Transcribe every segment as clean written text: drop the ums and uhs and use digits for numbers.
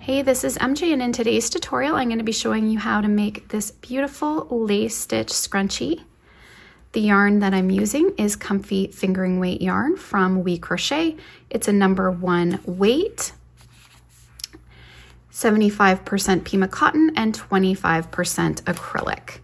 Hey, this is MJ, and in today's tutorial I'm going to be showing you how to make this beautiful lace stitch scrunchie. The yarn that I'm using is Comfy Fingering Weight yarn from WeCrochet. It's a #1 weight, 75% Pima cotton and 25% acrylic.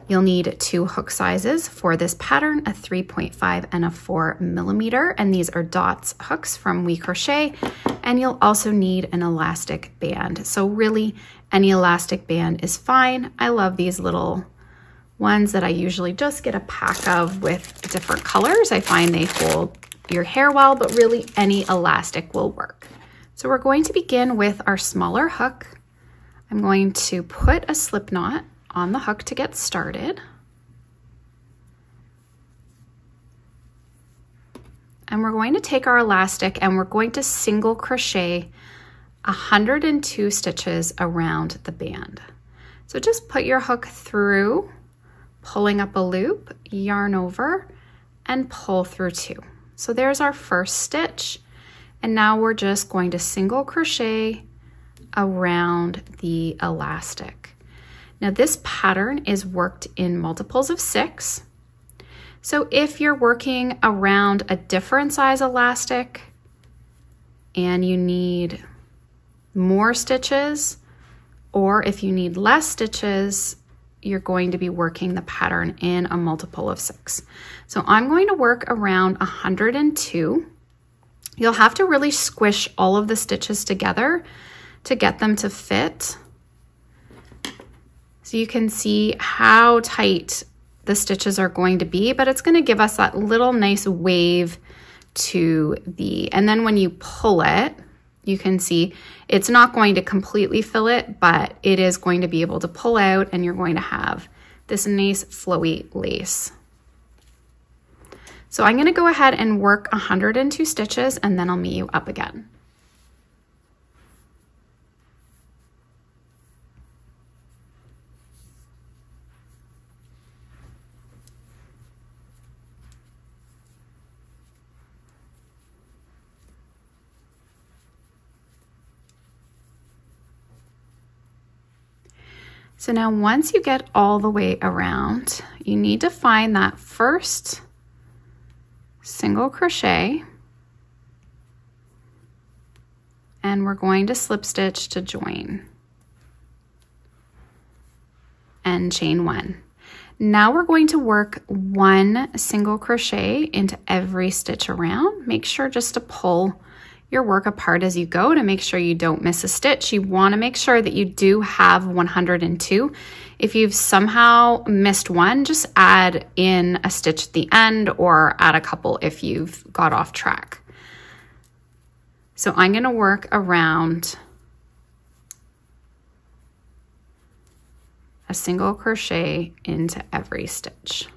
You'll need 2 hook sizes for this pattern, a 3.5 and a 4mm, and these are dots hooks from WeCrochet. And you'll also need an elastic band. So really any elastic band is fine. I love these little ones that I usually just get a pack of with different colors. I find they hold your hair well, but really any elastic will work. So we're going to begin with our smaller hook. I'm going to put a slip knot on the hook to get started. And we're going to take our elastic and we're going to single crochet 102 stitches around the band. So just put your hook through, pulling up a loop, yarn over, and pull through 2. So there's our first stitch. And now we're just going to single crochet around the elastic. Now this pattern is worked in multiples of 6. So if you're working around a different size elastic and you need more stitches, or if you need less stitches, you're going to be working the pattern in a multiple of 6. So I'm going to work around 102. You'll have to really squish all of the stitches together to get them to fit. So you can see how tight the stitches are going to be, but it's going to give us that little nice wave to the, and then when you pull it, you can see it's not going to completely fill it, but it is going to be able to pull out, and you're going to have this nice flowy lace. So I'm going to go ahead and work 102 stitches, and then I'll meet you up again. So now once you get all the way around, you need to find that first single crochet, and we're going to slip stitch to join and chain 1. Now we're going to work 1 single crochet into every stitch around. Make sure just to pull your work apart as you go to make sure you don't miss a stitch. You want to make sure that you do have 102. If you've somehow missed one, just add in a stitch at the end or add a couple if you've got off track. So I'm going to work around a single crochet into every stitch.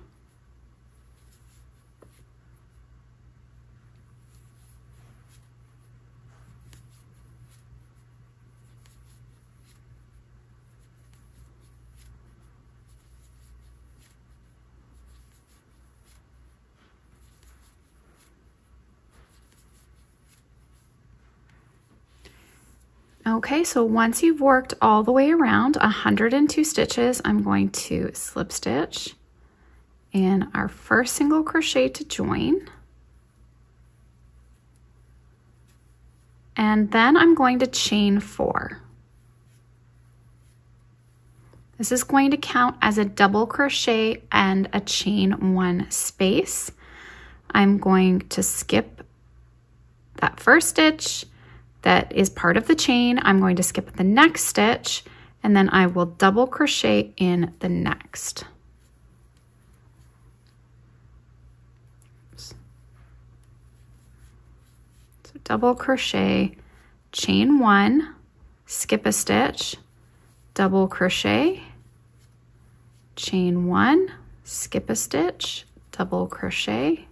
Okay, so once you've worked all the way around 102 stitches, I'm going to slip stitch in our first single crochet to join. And then I'm going to chain 4. This is going to count as a double crochet and a chain 1 space. I'm going to skip that first stitch that is part of the chain. I'm going to skip the next stitch, and then I will double crochet in the next. So double crochet, chain 1, skip a stitch, double crochet, chain 1, skip a stitch, double crochet.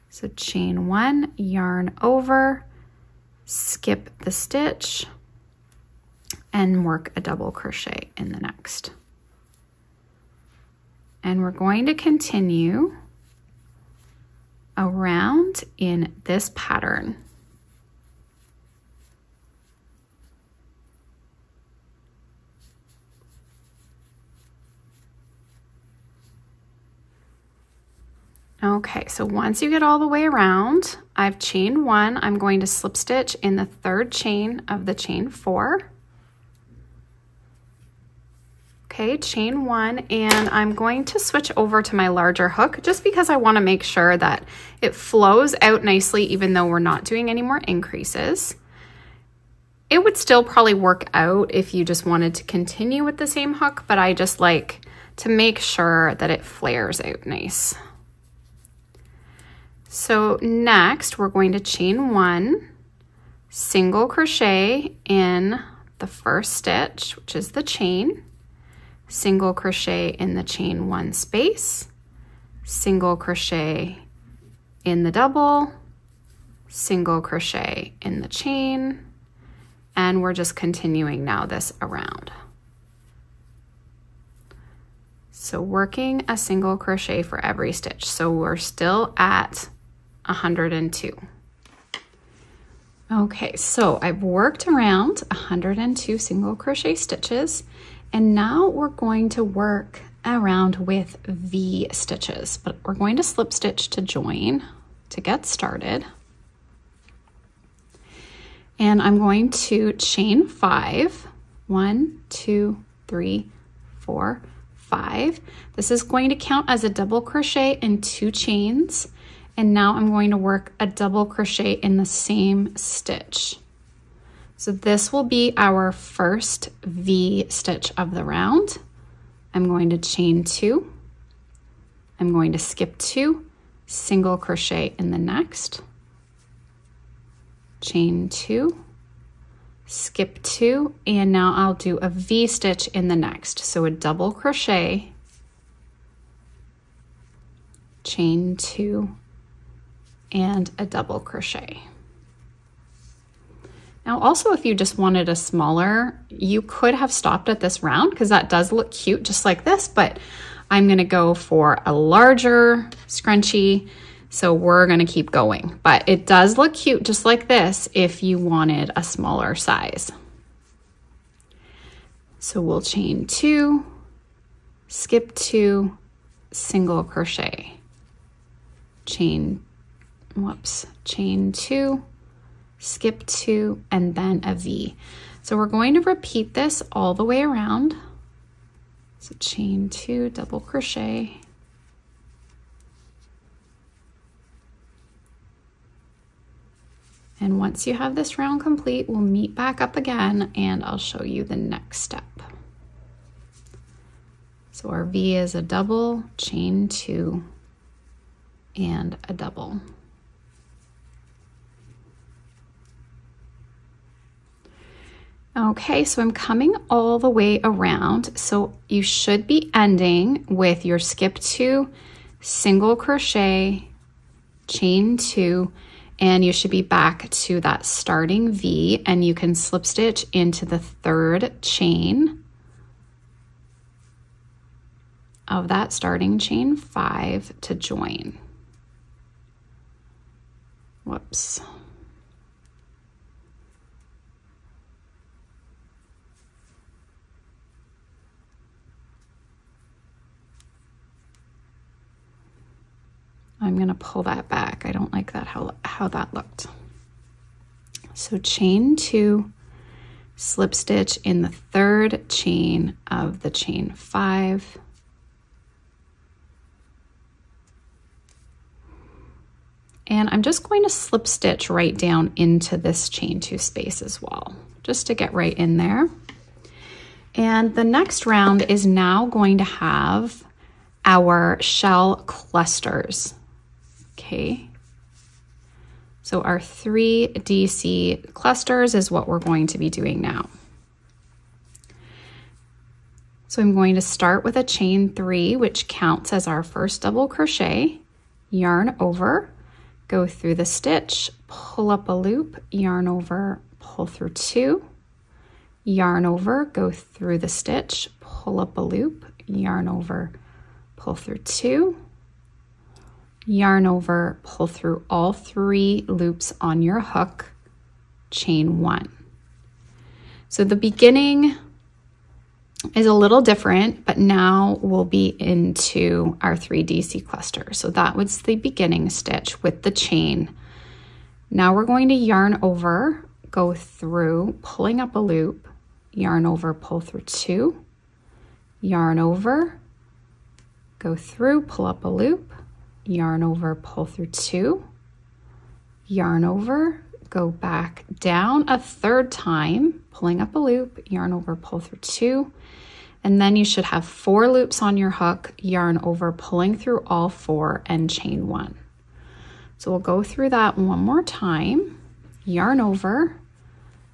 So chain 1, yarn over, skip the stitch, and work a double crochet in the next. And we're going to continue around in this pattern. Okay, so once you get all the way around, I've chained 1. I'm going to slip stitch in the 3rd chain of the chain 4. Okay, chain 1, and I'm going to switch over to my larger hook just because I want to make sure that it flows out nicely even though we're not doing any more increases. It would still probably work out if you just wanted to continue with the same hook, but I just like to make sure that it flares out nice. So next we're going to chain 1, single crochet in the 1st stitch, which is the chain, single crochet in the chain 1 space, single crochet in the double, single crochet in the chain, and we're just continuing now this around. So working a single crochet for every stitch. So we're still at 102. Okay, so I've worked around 102 single crochet stitches, and now we're going to work around with V stitches, but we're going to slip stitch to join to get started. And I'm going to chain 5, 1, 2, 3, 4, 5. This is going to count as a double crochet in 2 chains. And now I'm going to work a double crochet in the same stitch. So this will be our first V stitch of the round. I'm going to chain 2. I'm going to skip 2, single crochet in the next, chain 2, skip 2, and now I'll do a V stitch in the next. So a double crochet, chain 2, and a double crochet. Now also, if you just wanted a smaller, you could have stopped at this round because that does look cute just like this, but I'm gonna go for a larger scrunchie, so we're gonna keep going. But it does look cute just like this if you wanted a smaller size. So we'll chain 2, skip 2, single crochet, chain 2, skip 2, and then a V. So we're going to repeat this all the way around. So chain 2, double crochet, and once you have this round complete, we'll meet back up again and I'll show you the next step. So our V is a double, chain 2, and a double. Okay, so I'm coming all the way around. So you should be ending with your skip 2, single crochet, chain 2, and you should be back to that starting V, and you can slip stitch into the 3rd chain of that starting chain 5 to join. Whoops. I'm gonna pull that back. I don't like that how that looked. So chain 2, slip stitch in the 3rd chain of the chain 5. And I'm just going to slip stitch right down into this chain 2 space as well, just to get right in there. And the next round is now going to have our shell clusters. Okay, so our 3 DC clusters is what we're going to be doing now. So I'm going to start with a chain 3, which counts as our first double crochet, yarn over, go through the stitch, pull up a loop, yarn over, pull through 2, yarn over, go through the stitch, pull up a loop, yarn over, pull through 2, yarn over, pull through all 3 loops on your hook, chain 1. So the beginning is a little different, but now we'll be into our 3DC cluster. So that was the beginning stitch with the chain. Now we're going to yarn over, go through, pulling up a loop, yarn over, pull through 2, yarn over, go through, pull up a loop, yarn over, pull through 2, yarn over, go back down a third time, pulling up a loop, yarn over, pull through 2, and then you should have 4 loops on your hook, yarn over, pulling through all 4, and chain 1. So we'll go through that one more time, yarn over,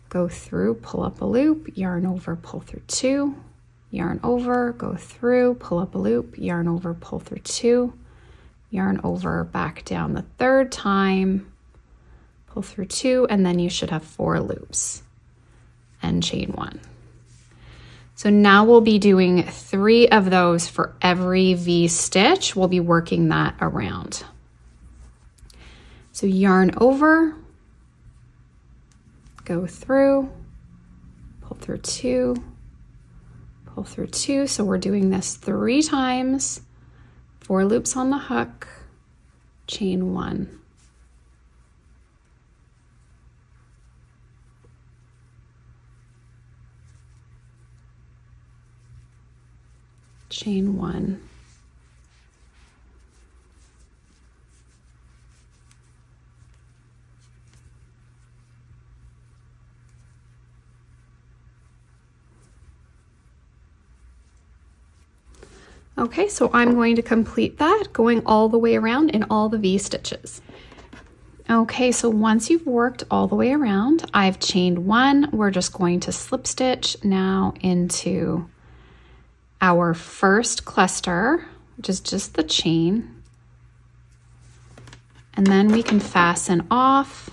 go through, pull up a loop, yarn over, pull through 2, yarn over, go through, pull up a loop, yarn over, pull through 2, yarn over, back down the third time, pull through 2, and then you should have 4 loops and chain 1. So now we'll be doing 3 of those for every V stitch. We'll be working that around. So yarn over, go through, pull through 2, pull through 2. So we're doing this 3 times, 4 loops on the hook, chain 1. Chain 1. Okay, so I'm going to complete that, going all the way around in all the V stitches. Okay, so once you've worked all the way around, I've chained 1. We're just going to slip stitch now into our first cluster, which is just the chain. And then we can fasten off.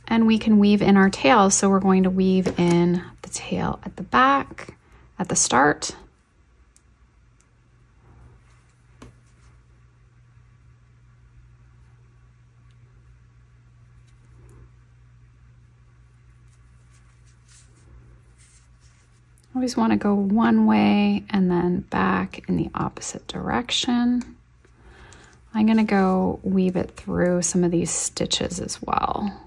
And we can weave in our tail. So we're going to weave in the tail at the back, at the start. Always want to go one way and then back in the opposite direction. I'm going to go weave it through some of these stitches as well.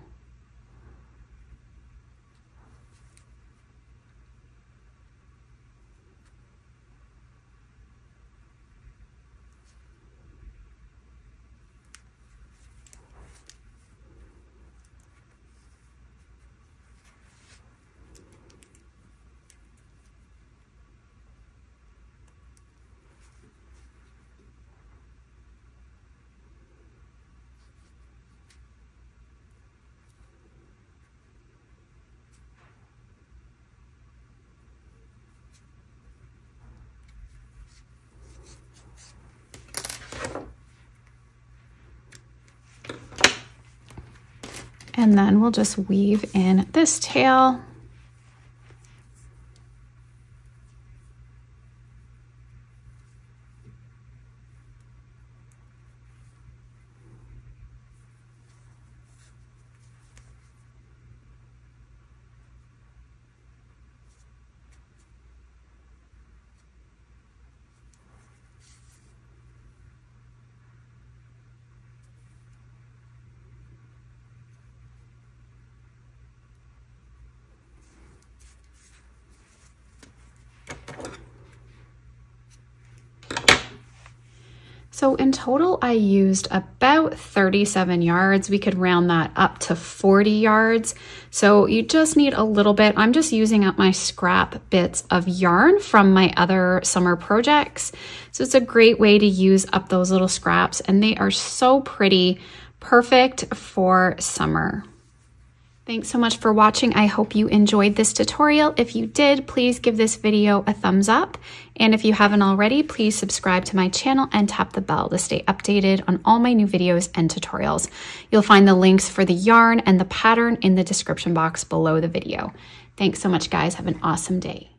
And then we'll just weave in this tail. So in total, I used about 37 yards. We could round that up to 40 yards. So you just need a little bit. I'm just using up my scrap bits of yarn from my other summer projects. So it's a great way to use up those little scraps, and they are so pretty, perfect for summer. Thanks so much for watching. I hope you enjoyed this tutorial. If you did, please give this video a thumbs up. And if you haven't already, please subscribe to my channel and tap the bell to stay updated on all my new videos and tutorials. You'll find the links for the yarn and the pattern in the description box below the video. Thanks so much, guys. Have an awesome day.